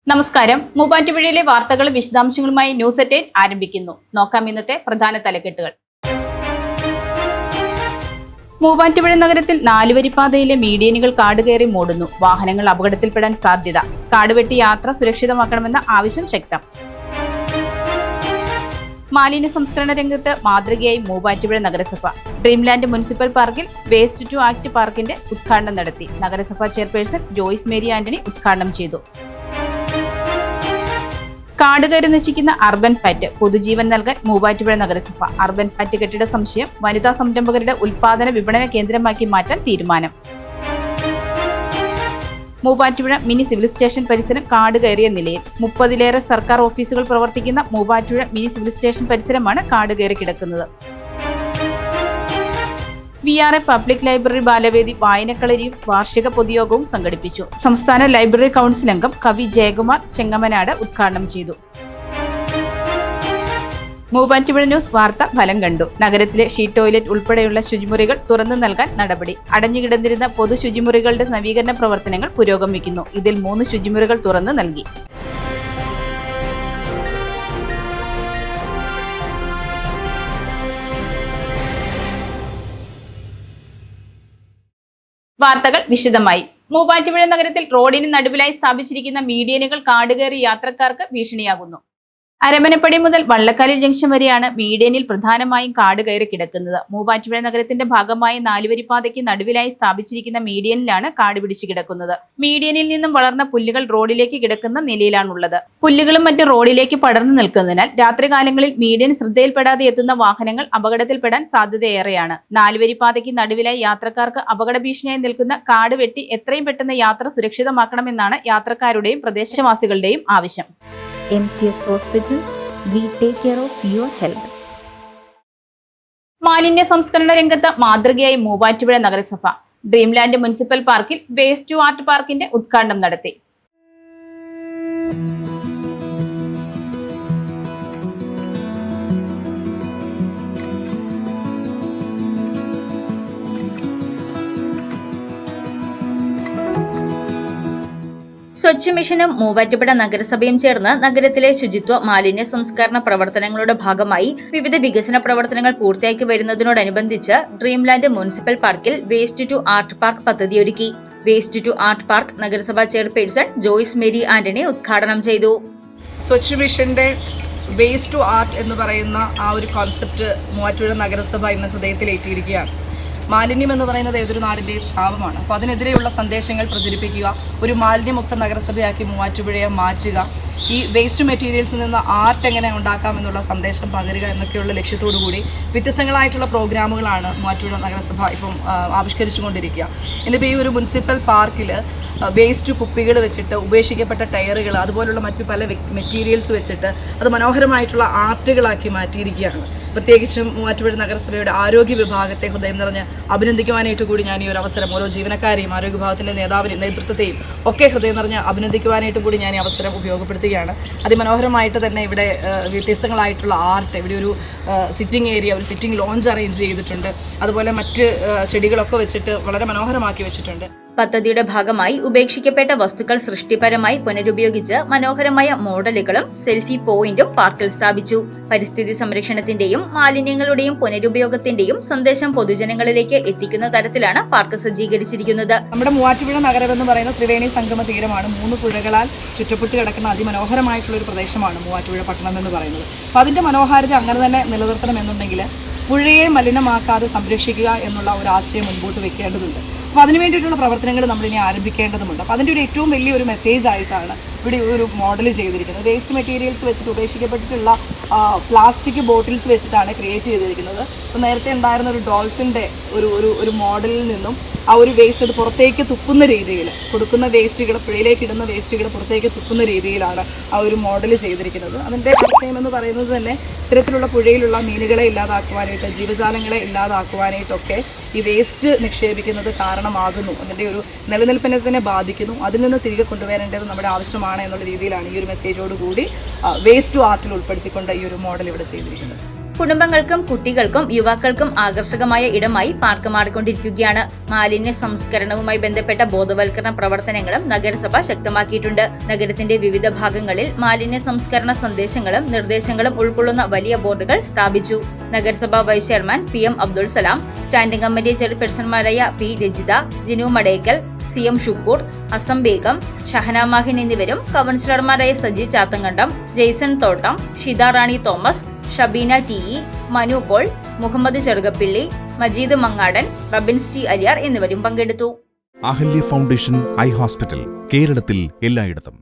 നമസ്കാരം. മൂവാറ്റുപുഴയിലെ വാർത്തകളും വിശദാംശങ്ങളുമായി ന്യൂസ് അറ്റ് 8 ആരംഭിക്കുന്നു. നോക്കാം ഇന്നത്തെ പ്രധാന തലക്കെട്ടുകൾ. മൂവാറ്റുപുഴ നഗരത്തിൽ 4 വരിപ്പാതയിലെ മീഡിയനുകൾ കാട് കയറി മൂടുന്നു. വാഹനങ്ങൾ അപകടത്തിൽപ്പെടാൻ സാധ്യത. കാടുവെട്ടി യാത്ര സുരക്ഷിതമാക്കണമെന്ന ആവശ്യം ശക്തം. മാലിന്യ സംസ്കരണ രംഗത്ത് മാതൃകയായി മൂവാറ്റുപുഴ നഗരസഭ. ഡ്രീംലാൻഡ് മുനിസിപ്പൽ പാർക്കിൽ വേസ്റ്റ് ടു ആക്ട് പാർക്കിന്റെ ഉദ്ഘാടനം നടത്തി. നഗരസഭാ ചെയർപേഴ്സൺ ജോയ്സ് മേരി ആന്റണി ഉദ്ഘാടനം ചെയ്തു. കാടുകയറി നശിക്കുന്ന അർബൻ ഫാറ്റ് പൊതുജീവൻ നൽകാൻ മൂവാറ്റുപുഴ നഗരസഭ. അർബൻ ഫാറ്റ് കെട്ടിട സമുച്ചയം വനിതാ സംരംഭകരുടെ ഉൽപാദന വിപണന കേന്ദ്രമാക്കി മാറ്റാൻ തീരുമാനം. മൂവാറ്റുപുഴ മിനി സിവിൽ സ്റ്റേഷൻ പരിസരം കാടുകയറിയ നിലയിൽ. 30-ലേറെ സർക്കാർ ഓഫീസുകൾ പ്രവർത്തിക്കുന്ന മൂവാറ്റുപുഴ മിനി സിവിൽ സ്റ്റേഷൻ പരിസരമാണ് കാടുകയറി കിടക്കുന്നത്. VRA പബ്ലിക് ലൈബ്രറി ബാലവേദി വായനക്കളരിയും വാർഷിക പൊതുയോഗവും സംഘടിപ്പിച്ചു. സംസ്ഥാന ലൈബ്രറി കൗൺസിൽ അംഗം കവി ജയകുമാർ ചെങ്ങമനാട് ഉദ്ഘാടനം ചെയ്തു. മൂവാറ്റുപുഴ ന്യൂസ് വാർത്ത ഫലം കണ്ടു. നഗരത്തിലെ ഷീറ്റ് ടോയ്ലറ്റ് ഉൾപ്പെടെയുള്ള ശുചിമുറികൾ തുറന്നു നൽകാൻ നടപടി. അടഞ്ഞുകിടന്നിരുന്ന പൊതു ശുചിമുറികളുടെ നവീകരണ പ്രവർത്തനങ്ങൾ പുരോഗമിക്കുന്നു. ഇതിൽ 3 ശുചിമുറികൾ തുറന്നു നൽകി. വാർത്തകൾ വിശദമായി. മൂവാറ്റുപുഴ നഗരത്തിൽ റോഡിന് നടുവിലായി സ്ഥാപിച്ചിരിക്കുന്ന മീഡിയനുകൾ കാടുകയറി യാത്രക്കാർക്ക് ഭീഷണിയാകുന്നു. അരമനപ്പടി മുതൽ വള്ളക്കാലി ജംഗ്ഷൻ വരെയാണ് മീഡിയനിൽ പ്രധാനമായും കാട് കയറി കിടക്കുന്നത്. മൂവാറ്റുപുഴ നഗരത്തിന്റെ ഭാഗമായ 4 വരിപ്പാതയ്ക്ക് നടുവിലായി സ്ഥാപിച്ചിരിക്കുന്ന മീഡിയനിലാണ് കാട് പിടിച്ചു കിടക്കുന്നത്. മീഡിയനിൽ നിന്നും വളർന്ന പുല്ലുകൾ റോഡിലേക്ക് കിടക്കുന്ന നിലയിലാണുള്ളത്. പുല്ലുകളും മറ്റ് റോഡിലേക്ക് പടർന്നു നിൽക്കുന്നതിനാൽ രാത്രികാലങ്ങളിൽ മീഡിയൻ ശ്രദ്ധയിൽപ്പെടാതെ എത്തുന്ന വാഹനങ്ങൾ അപകടത്തിൽപ്പെടാൻ സാധ്യതയേറെയാണ്. 4 വരിപ്പാതയ്ക്ക് നടുവിലായി യാത്രക്കാർക്ക് അപകട ഭീഷണിയായി നിൽക്കുന്ന കാട് വെട്ടി എത്രയും പെട്ടെന്ന് യാത്ര സുരക്ഷിതമാക്കണമെന്നാണ് യാത്രക്കാരുടെയും പ്രദേശവാസികളുടെയും ആവശ്യം. MCS Hospital, we take care of your health. മാലിന്യ സംസ്കരണ രംഗത്ത് മാതൃകയായി മൂവാറ്റുപുഴ നഗരസഭ. ഡ്രീംലാൻഡ് മുനിസിപ്പൽ പാർക്കിൽ വേസ്റ്റ് ടു ആർട്ട് പാർക്കിന്റെ ഉദ്ഘാടനം നടത്തി. സ്വച്ഛ് മിഷനും മൂവാറ്റുപുഴ നഗരസഭയും ചേർന്ന് നഗരത്തിലെ ശുചിത്വ മാലിന്യ സംസ്കരണ പ്രവർത്തനങ്ങളുടെ ഭാഗമായി വിവിധ വികസന പ്രവർത്തനങ്ങൾ പൂർത്തിയാക്കി വരുന്നതിനോടനുബന്ധിച്ച് ഡ്രീംലാൻഡ് മുനിസിപ്പൽ പാർക്കിൽ വേസ്റ്റ് ടു ആർട്ട് പാർക്ക് പദ്ധതിയൊരുക്കി. വേസ്റ്റ് ടു ആർട്ട് പാർക്ക് നഗരസഭാ ചെയർപേഴ്സൺ ജോയ്സ് മേരി ആന്റണി ഉദ്ഘാടനം ചെയ്തു. സ്വച്ഛ് മിഷന്റെ വേസ്റ്റ് ടു ആർട്ട് എന്ന് പറയുന്ന ആ ഒരു കോൺസെപ്റ്റ് മൂവാറ്റുപുഴ നഗരസഭ ഇന്ന് ഹൃദയത്തിലേറ്റിയിരിക്കുകയാണ്. മാലിന്യം എന്ന് പറയുന്നത് ഏതൊരു നാടിൻ്റെയും ശാപമാണ്. അപ്പോൾ അതിനെതിരെയുള്ള സന്ദേശങ്ങൾ പ്രചരിപ്പിക്കുക, ഒരു മാലിന്യമുക്ത നഗരസഭയാക്കി മൂവാറ്റുപുഴയെ മാറ്റുക, ഈ വേസ്റ്റ് മെറ്റീരിയൽസിൽ നിന്ന് ആർട്ട് എങ്ങനെ ഉണ്ടാക്കാം എന്നുള്ള സന്ദേശം പകരുക എന്നൊക്കെയുള്ള ലക്ഷ്യത്തോടു കൂടി വ്യത്യസ്തങ്ങളായിട്ടുള്ള പ്രോഗ്രാമുകളാണ് മൂവാറ്റുപുഴ നഗരസഭ ഇപ്പം ആവിഷ്കരിച്ചുകൊണ്ടിരിക്കുക. ഇന്നിപ്പോൾ ഈ ഒരു മുനിസിപ്പൽ പാർക്കിൽ വേസ്റ്റ് കുപ്പികൾ വെച്ചിട്ട്, ഉപേക്ഷിക്കപ്പെട്ട ടയറുകൾ, അതുപോലുള്ള മറ്റു പല മെറ്റീരിയൽസ് വെച്ചിട്ട് അത് മനോഹരമായിട്ടുള്ള ആർട്ടുകളാക്കി മാറ്റിയിരിക്കുകയാണ്. പ്രത്യേകിച്ചും മൂവാറ്റുപുഴ നഗരസഭയുടെ ആരോഗ്യ വിഭാഗത്തെ ഹൃദയം നിറഞ്ഞ് അഭിനന്ദിക്കുവാനായിട്ട് കൂടി ഞാൻ ഈ ഒരു അവസരം ഓരോ ജീവനക്കാരെയും ആരോഗ്യ വിഭാഗത്തിൻ്റെ നേതാവിനെയും നേതൃത്വത്തെയും ഒക്കെ ഹൃദയം നിറഞ്ഞ് അഭിനന്ദിക്കുവാനായിട്ട് കൂടി ഞാൻ ഈ അവസരം ഉപയോഗപ്പെടുത്തുകയാണ്. അതിമനോഹരമായിട്ട് തന്നെ ഇവിടെ വ്യത്യസ്തങ്ങളായിട്ടുള്ള ആർട്ട്, ഇവിടെ ഒരു സിറ്റിംഗ് ഏരിയ, ഒരു സിറ്റിംഗ് ലോഞ്ച് അറേഞ്ച് ചെയ്തിട്ടുണ്ട്. അതുപോലെ മറ്റ് ചെടികളൊക്കെ വെച്ചിട്ട് വളരെ മനോഹരമാക്കി വെച്ചിട്ടുണ്ട്. പദ്ധതിയുടെ ഭാഗമായി ഉപേക്ഷിക്കപ്പെട്ട വസ്തുക്കൾ സൃഷ്ടിപരമായി പുനരുപയോഗിച്ച് മനോഹരമായ മോഡലുകളും സെൽഫി പോയിന്റും പാർക്കിൽ സ്ഥാപിച്ചു. പരിസ്ഥിതി സംരക്ഷണത്തിന്റെയും മാലിന്യങ്ങളുടെയും പുനരുപയോഗത്തിന്റെയും സന്ദേശം പൊതുജനങ്ങളിലേക്ക് എത്തിക്കുന്ന തരത്തിലാണ് പാർക്ക് സജ്ജീകരിച്ചിരിക്കുന്നത്. നമ്മുടെ മൂവാറ്റുപുഴ നഗരം എന്ന് പറയുന്നത് ത്രിവേണി സംഗമ തീരമാണ്. 3 പുഴകളാൽ ചുറ്റപ്പെട്ട് കിടക്കുന്ന അതിമനോഹരമായിട്ടുള്ള ഒരു പ്രദേശമാണ് മൂവാറ്റുപുഴ പട്ടണം എന്ന് പറയുന്നത്. അപ്പോൾ അതിന്റെ മനോഹാരിത അങ്ങനെ തന്നെ നിലനിർത്തണമെന്നുണ്ടെങ്കിൽ പുഴയെ മലിനമാക്കാതെ സംരക്ഷിക്കുക എന്നുള്ള ഒരു ആശയം മുൻപോട്ട് വെക്കേണ്ടതുണ്ട്. അപ്പോൾ അതിന് വേണ്ടിയിട്ടുള്ള പ്രവർത്തനങ്ങൾ നമ്മളിനി ആരംഭിക്കേണ്ടതുണ്ട്. അപ്പോൾ അതിൻ്റെ ഒരു ഏറ്റവും വലിയൊരു മെസ്സേജ് ആയിട്ടാണ് ഇവിടെ ഒരു മോഡൽ ചെയ്തിരിക്കുന്നത്. വേസ്റ്റ് മെറ്റീരിയൽസ് വെച്ചിട്ട് ഉപേക്ഷിക്കപ്പെട്ടിട്ടുള്ള പ്ലാസ്റ്റിക് ബോട്ടിൽസ് വെച്ചിട്ടാണ് ക്രിയേറ്റ് ചെയ്തിരിക്കുന്നത്. അപ്പോൾ നേരത്തെ ഉണ്ടായിരുന്ന ഒരു ഡോൾഫിൻ്റെ ഒരു മോഡലിൽ നിന്നും ആ ഒരു വേസ്റ്റ് അത് പുറത്തേക്ക് തുപ്പുന്ന രീതിയിൽ, കൊടുക്കുന്ന വേസ്റ്റുകൾ, പുഴയിലേക്ക് ഇടുന്ന വേസ്റ്റുകൾ പുറത്തേക്ക് തുപ്പുന്ന രീതിയിലാണ് ആ ഒരു മോഡൽ ചെയ്തിരിക്കുന്നത്. അതിൻ്റെ ആശയം എന്ന് പറയുന്നത് തന്നെ ഇത്തരത്തിലുള്ള പുഴയിലുള്ള മീനുകളെ ഇല്ലാതാക്കുവാനായിട്ട്, ജീവജാലങ്ങളെ ഇല്ലാതാക്കുവാനായിട്ടൊക്കെ ഈ വേസ്റ്റ് നിക്ഷേപിക്കുന്നത് കാരണമാകുന്നു. അതിൻ്റെ ഒരു നിലനിൽപ്പിനെ തന്നെ ബാധിക്കുന്നു. അതിൽ നിന്ന് തിരികെ കൊണ്ടുവരേണ്ടത് നമ്മുടെ ആവശ്യമാണ് എന്നുള്ള രീതിയിലാണ് ഈ ഒരു മെസ്സേജോടുകൂടി വേസ്റ്റ് ടു ആർട്ടിൽ ഉൾപ്പെടുത്തിക്കൊണ്ട് ഈ ഒരു മോഡൽ ഇവിടെ ചെയ്തിരിക്കുന്നത്. കുടുംബങ്ങൾക്കും കുട്ടികൾക്കും യുവാക്കൾക്കും ആകർഷകമായ ഇടമായി പാർക്ക് മാറിക്കൊണ്ടിരിക്കുകയാണ്. മാലിന്യ സംസ്കരണവുമായി ബന്ധപ്പെട്ട ബോധവൽക്കരണ പ്രവർത്തനങ്ങളും നഗരസഭ ശക്തമാക്കിയിട്ടുണ്ട്. നഗരത്തിന്റെ വിവിധ ഭാഗങ്ങളിൽ മാലിന്യ സംസ്കരണ സന്ദേശങ്ങളും നിർദ്ദേശങ്ങളും ഉൾക്കൊള്ളുന്ന വലിയ ബോർഡുകൾ സ്ഥാപിച്ചു. നഗരസഭാ vice chairman PM Abdul Salam, standing committee ചെയർപേഴ്സൺമാരായ P രജിത, ജിനു മടേക്കൽ, CM ഷുക്കൂർ, അസം ബേഗം, ഷഹന മാഹിൻ എന്നിവരും കൗൺസിലർമാരായ സജി ചാത്തങ്കണ്ടം, ജെയ്സൺ തോട്ടം, ഷിത റാണി തോമസ്, ഷബീന TE, മനു പോൾ, മുഹമ്മദ് ചെറുകപ്പിള്ളി, മജീദ് മങ്ങാടൻ, റബിൻസ് T അലിയാർ എന്നിവരും പങ്കെടുത്തു. അഹല്യ ഫൗണ്ടേഷൻ ഐ ഹോസ്പിറ്റൽ, കേരളത്തിൽ എല്ലായിടത്തും.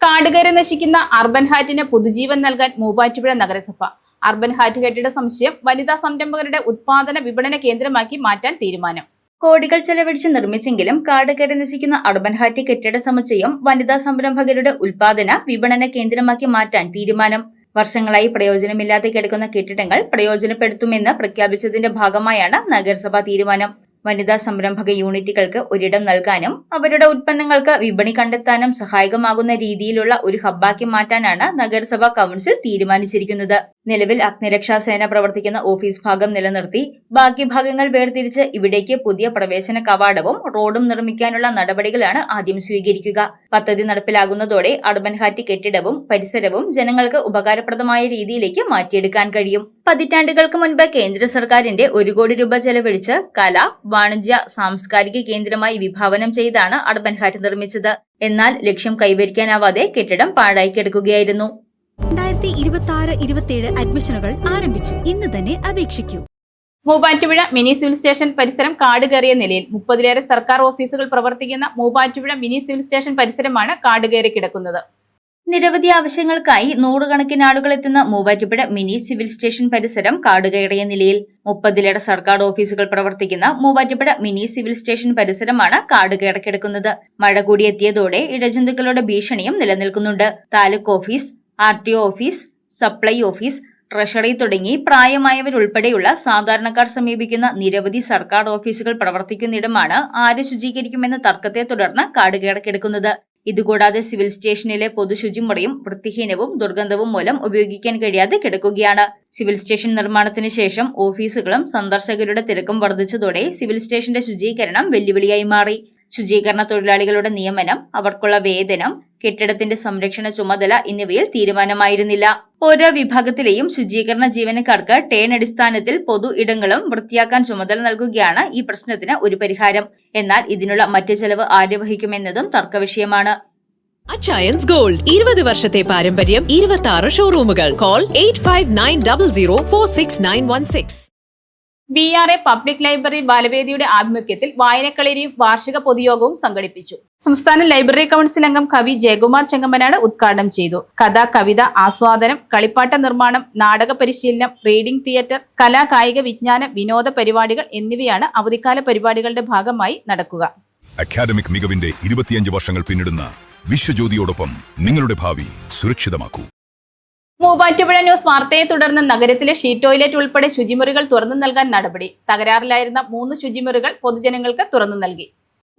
കാടുകയറി നശിക്കുന്ന അർബൻ ഹാറ്റിന് പുതുജീവൻ നൽകാൻ മൂവാറ്റുപുഴ നഗരസഭ. അർബൻ ഹാറ്റ് കെട്ടിട സമുച്ചയം വനിതാ സംരംഭകരുടെ ഉത്പാദന വിപണന കേന്ദ്രമാക്കി മാറ്റാൻ തീരുമാനം. കോടികൾ ചെലവഴിച്ച് നിർമ്മിച്ചെങ്കിലും കാട് കയറി നശിക്കുന്ന അർബൻ ഹാറ്റ് കെട്ടിട സമുച്ചയം വനിതാ സംരംഭകരുടെ ഉൽപാദന വിപണന കേന്ദ്രമാക്കി മാറ്റാൻ തീരുമാനം. വർഷങ്ങളായി പ്രയോജനമില്ലാതെ കിടക്കുന്ന കെട്ടിടങ്ങൾ പ്രയോജനപ്പെടുത്തുമെന്ന് പ്രഖ്യാപിച്ചതിന്റെ ഭാഗമായാണ് നഗരസഭാ തീരുമാനം. വനിതാ സംരംഭക യൂണിറ്റുകൾക്ക് ഒരിടം നൽകാനും അവരുടെ ഉൽപ്പന്നങ്ങൾക്ക് വിപണി കണ്ടെത്താനും സഹായകമാകുന്ന രീതിയിലുള്ള ഒരു ഹബ്ബാക്കി മാറ്റാനാണ് നഗരസഭാ കൌൺസിൽ തീരുമാനിച്ചിരിക്കുന്നത്. നിലവിൽ അഗ്നിരക്ഷാസേന പ്രവർത്തിക്കുന്ന ഓഫീസ് ഭാഗം നിലനിർത്തി ബാക്കി ഭാഗങ്ങൾ വേർതിരിച്ച് ഇവിടേക്ക് പുതിയ പ്രവേശന കവാടവും റോഡും നിർമ്മിക്കാനുള്ള നടപടികളാണ് ആദ്യം സ്വീകരിക്കുക. പദ്ധതി നടപ്പിലാകുന്നതോടെ അർബൻ ഹാറ്റ് കെട്ടിടവും പരിസരവും ജനങ്ങൾക്ക് ഉപകാരപ്രദമായ രീതിയിലേക്ക് മാറ്റിയെടുക്കാൻ കഴിയും. പതിറ്റാണ്ടുകൾക്ക് മുൻപ് കേന്ദ്ര സർക്കാരിന്റെ 1 കോടി രൂപ ചെലവഴിച്ച് കല, വാണിജ്യ, സാംസ്കാരിക കേന്ദ്രമായി വിഭാവനം ചെയ്താണ് അർബൻ ഹാറ്റ് നിർമ്മിച്ചത്. എന്നാൽ ലക്ഷ്യം കൈവരിക്കാനാവാതെ കെട്ടിടം പാഴായി കിടക്കുകയായിരുന്നു. 2026-27 അഡ്മിഷനുകൾ ആരംഭിച്ചു. ഇന്ന് തന്നെ അപേക്ഷിക്കൂ. മൂവാറ്റുപുഴ മിനി സിവിൽ സ്റ്റേഷൻ പരിസരം കാടുകയറിയ നിലയിൽ. 30-ലേറെ സർക്കാർ ഓഫീസുകൾ പ്രവർത്തിക്കുന്ന മൂവാറ്റുപുഴ മിനി സിവിൽ സ്റ്റേഷൻ പരിസരമാണ് കാടുകയറി കിടക്കുന്നത്. നിരവധി ആവശ്യങ്ങൾക്കായി നൂറുകണക്കിന് ആളുകൾ എത്തുന്ന മൂവാറ്റുപുഴ മിനി സിവിൽ സ്റ്റേഷൻ പരിസരം കാടുകയറിയ നിലയിൽ. 30-ലേറെ സർക്കാർ ഓഫീസുകൾ പ്രവർത്തിക്കുന്ന മൂവാറ്റുപുഴ മിനി സിവിൽ സ്റ്റേഷൻ പരിസരമാണ് കാടുകയറി കിടക്കുന്നത്. മഴ കൂടി എത്തിയതോടെ ഇഴജന്തുക്കളുടെ ഭീഷണിയും നിലനിൽക്കുന്നുണ്ട്. Taluk office, RTO office, supply office, treasury തുടങ്ങി പ്രായമായവരുൾപ്പെടെയുള്ള സാധാരണക്കാർ സമീപിക്കുന്ന നിരവധി സർക്കാർ ഓഫീസുകൾ പ്രവർത്തിക്കുന്നിടമാണ് ആര് ശുചീകരിക്കുമെന്ന തർക്കത്തെ തുടർന്ന് കാടുകയറി കിടക്കുന്നത്. ഇതുകൂടാതെ സിവിൽ സ്റ്റേഷനിലെ പൊതുശുചിമുറിയും വൃത്തിഹീനവും ദുർഗന്ധവും മൂലം ഉപയോഗിക്കാൻ കഴിയാതെ കിടക്കുകയാണ്. സിവിൽ സ്റ്റേഷൻ നിർമ്മാണത്തിന് ശേഷം ഓഫീസുകളും സന്ദർശകരുടെ തിരക്കും വർദ്ധിച്ചതോടെ സിവിൽ സ്റ്റേഷന്റെ ശുചീകരണം വെല്ലുവിളിയായി മാറി. ശുചീകരണ തൊഴിലാളികളുടെ നിയമനം, അവർക്കുള്ള വേതനം, കെട്ടിടത്തിന്റെ സംരക്ഷണ ചുമതല എന്നിവയിൽ തീരുമാനമായിരുന്നില്ല. ഓരോ വിഭാഗത്തിലെയും ശുചീകരണ ജീവനക്കാർക്ക് ടേൺ അടിസ്ഥാനത്തിൽ പൊതു ഇടങ്ങളും വൃത്തിയാക്കാൻ ചുമതല നൽകുകയാണ് ഈ പ്രശ്നത്തിന് ഒരു പരിഹാരം. എന്നാൽ ഇതിനുള്ള മറ്റ് ചെലവ് ആര് വഹിക്കുമെന്നതും തർക്കവിഷയമാണ്. അച്ചയൻസ് ഗോൾഡ് 20 വർഷത്തെ പാരമ്പര്യം, 26 ഷോറൂമുകൾ. കോൾ 8590046916. VRA പബ്ലിക് ലൈബ്രറി ബാലവേദിയുടെ ആഭിമുഖ്യത്തിൽ വായനക്കളരിയും വാർഷിക പൊതുയോഗവും സംഘടിപ്പിച്ചു. സംസ്ഥാന ലൈബ്രറി കൌൺസിൽ അംഗം കവി ജയകുമാർ ചെങ്ങമ്മനാട് ഉദ്ഘാടനം ചെയ്തു. കഥ, കവിത, ആസ്വാദനം, കളിപ്പാട്ട നിർമ്മാണം, നാടക പരിശീലനം, റീഡിംഗ് തിയേറ്റർ, കലാ, കായിക, വിജ്ഞാന, വിനോദ പരിപാടികൾ എന്നിവയാണ് അവധിക്കാല പരിപാടികളുടെ ഭാഗമായി നടക്കുക. അക്കാദമിക് മികവിന്റെ 25 വർഷങ്ങൾ പിന്നിടുന്ന വിശ്വജ്യോതിയോടൊപ്പം നിങ്ങളുടെ ഭാവി സുരക്ഷിതമാക്കൂ. മൂവാറ്റുപുഴ ന്യൂസ് വാർത്തയെ തുടർന്ന് നഗരത്തിലെ ഷീറ്റ് ടോയ്ലറ്റ് ഉൾപ്പെടെ ശുചിമുറികൾ തുറന്നു നൽകാൻ നടപടി. തകരാറിലായിരുന്ന 3 ശുചിമുറികൾ പൊതുജനങ്ങൾക്ക് തുറന്നു നൽകി.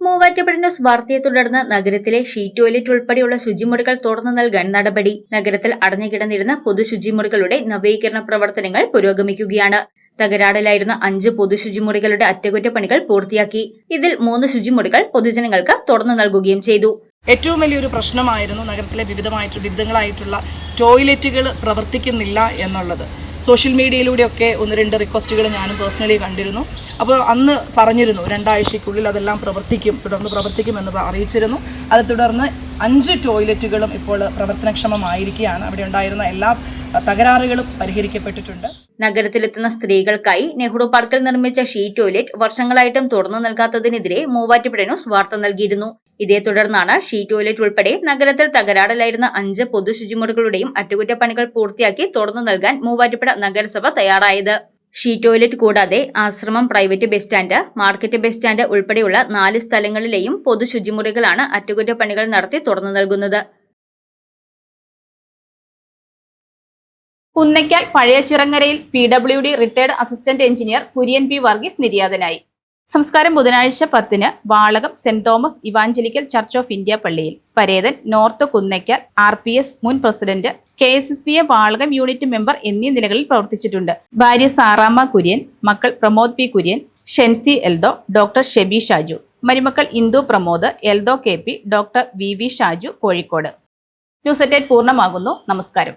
മൂവാറ്റുപുഴ ന്യൂസ് വാർത്തയെ തുടർന്ന് നഗരത്തിലെ ഷീറ്റ് ടോയ്ലറ്റ് ഉൾപ്പെടെയുള്ള ശുചിമുറികൾ തുറന്നു നൽകാൻ നടപടി. നഗരത്തിൽ അടഞ്ഞുകിടന്നിരുന്ന പൊതു ശുചിമുറികളുടെ നവീകരണ പ്രവർത്തനങ്ങൾ പുരോഗമിക്കുകയാണ്. തകരാറിലായിരുന്ന 5 പൊതു ശുചിമുറികളുടെ അറ്റകുറ്റപ്പണികൾ പൂർത്തിയാക്കി. ഇതിൽ 3 ശുചിമുറികൾ പൊതുജനങ്ങൾക്ക് തുറന്നു നൽകുകയും ചെയ്തു. ഏറ്റവും വലിയൊരു പ്രശ്നമായിരുന്നു നഗരത്തിലെ വിവിധങ്ങളായിട്ടുള്ള ടോയ്ലറ്റുകൾ പ്രവർത്തിക്കുന്നില്ല എന്നുള്ളത്. സോഷ്യൽ മീഡിയയിലൂടെയൊക്കെ 1-2 റിക്വസ്റ്റുകൾ ഞാനും പേഴ്സണലി കണ്ടിരുന്നു. അപ്പോൾ അന്ന് പറഞ്ഞിരുന്നു 2 ആഴ്ചയ്ക്കുള്ളിൽ അതെല്ലാം തുടർന്ന് പ്രവർത്തിക്കുമെന്ന് അറിയിച്ചിരുന്നു. അത് തുടർന്ന് 5 ടോയ്ലറ്റുകളും ഇപ്പോൾ പ്രവർത്തനക്ഷമമായിരിക്കുകയാണ്. അവിടെ ഉണ്ടായിരുന്ന എല്ലാ തകരാറുകളും പരിഹരിക്കപ്പെട്ടിട്ടുണ്ട്. നഗരത്തിലെത്തുന്ന സ്ത്രീകൾക്കായി നെഹ്റു പാർക്കിൽ നിർമ്മിച്ച ഷീറ്റ് ടോയ്ലറ്റ് വർഷങ്ങളായിട്ടും തുറന്നു നൽകാത്തതിനെതിരെ മൂവാറ്റുപുഴ ന്യൂസ് വാർത്ത നൽകിയിരുന്നു. ഇതേ തുടർന്നാണ് ഷീറ്റ് ടോയ്ലറ്റ് ഉൾപ്പെടെ നഗരത്തിൽ തകരാറിലായിരുന്ന 5 പൊതു ശുചിമുറികളുടെയും അറ്റകുറ്റപ്പണികൾ പൂർത്തിയാക്കി തുറന്നു നൽകാൻ മൂവാറ്റുപുഴ നഗരസഭ തയ്യാറായത്. ഷീറ്റ് ടോയ്ലറ്റ് കൂടാതെ ആശ്രമം, private bus stand, market bus stand ഉൾപ്പെടെയുള്ള 4 സ്ഥലങ്ങളിലെയും പൊതു ശുചിമുറികളാണ് അറ്റകുറ്റപ്പണികൾ നടത്തി തുറന്നു നൽകുന്നത്. കുന്നയ്ക്കൽ പഴയ ചിറങ്ങരയിൽ PWD retired assistant engineer Kurian P Varghese നിര്യാതനായി. സംസ്കാരം ബുധനാഴ്ച 10-ന് Valakam saint Thomas evangelical church of India പള്ളിയിൽ. പരേതൻ നോർത്ത് കുന്നയ്ക്കൽ RPS മുൻ president KSSPA Valakam unit member എന്നീ നിലകളിൽ പ്രവർത്തിച്ചിട്ടുണ്ട്. ഭാര്യ സാറാമ്മ കുര്യൻ, മക്കൾ പ്രമോദ് പി കുര്യൻ, ഷെൻസി എൽദോ, ഡോക്ടർ ഷെബി ഷാജു, മരുമക്കൾ Indu Pramod, Eldo KP, doctor VV Shaju, Kozhikode. News at 8 പൂർണ്ണമാകുന്നു. നമസ്കാരം.